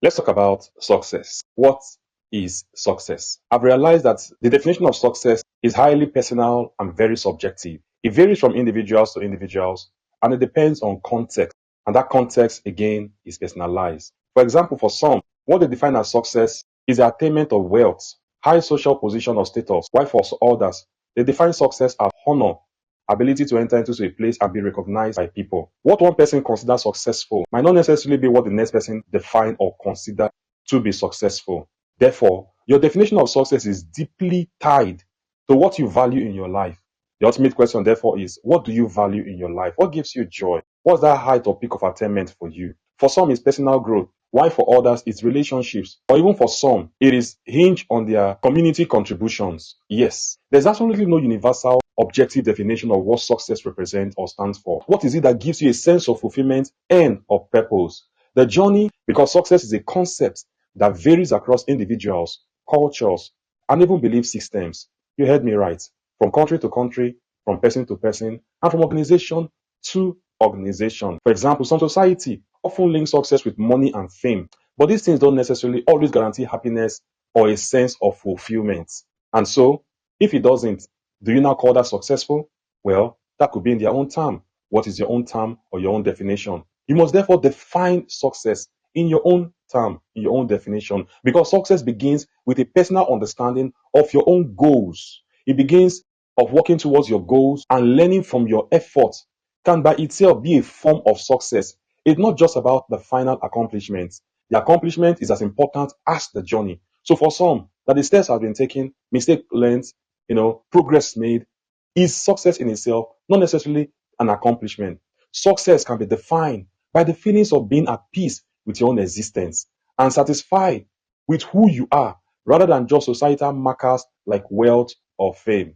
Let's talk about success. What is success? I've realized that the definition of success is highly personal and very subjective. It varies from individuals to individuals and it depends on context. And that context, again, is personalized. For example, for some, what they define as success is the attainment of wealth, high social position or status, while for others, they define success as honor, ability to enter into a place and be recognized by people. What one person considers successful might not necessarily be what the next person define or consider to be successful. Therefore, your definition of success is deeply tied to what you value in your life. The ultimate question, therefore, is what do you value in your life? What gives you joy? What's that height or peak of attainment for you? For some, it's personal growth. Why for others, it's relationships. Or even for some, it is hinged on their community contributions. Yes, there's absolutely no universal objective definition of what success represents or stands for. What is it that gives you a sense of fulfillment and of purpose? The journey, because success is a concept that varies across individuals, cultures, and even belief systems. You heard me right. From country to country, from person to person, and from organization to organization. For example, some society often link success with money and fame, but these things don't necessarily always guarantee happiness or a sense of fulfillment. And so, if it doesn't, do you now call that successful? Well, that could be in their own term. What is your own term or your own definition? You must therefore define success in your own term, in your own definition, because success begins with a personal understanding of your own goals. It begins of working towards your goals and learning from your efforts can by itself be a form of success. It's not just about the final accomplishment. The accomplishment is as important as the journey. So for some, that the steps have been taken, mistake learned, progress made, is success in itself, not necessarily an accomplishment. Success can be defined by the feelings of being at peace with your own existence and satisfied with who you are rather than just societal markers like wealth or fame.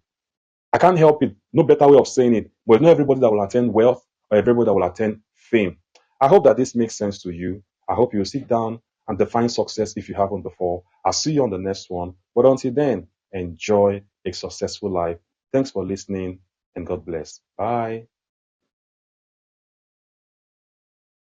I can't help it. No better way of saying it. But it's not everybody that will attain wealth or everybody that will attain fame. I hope that this makes sense to you. I hope you sit down and define success if you haven't before. I'll see you on the next one. But until then, enjoy a successful life. Thanks for listening and God bless. Bye.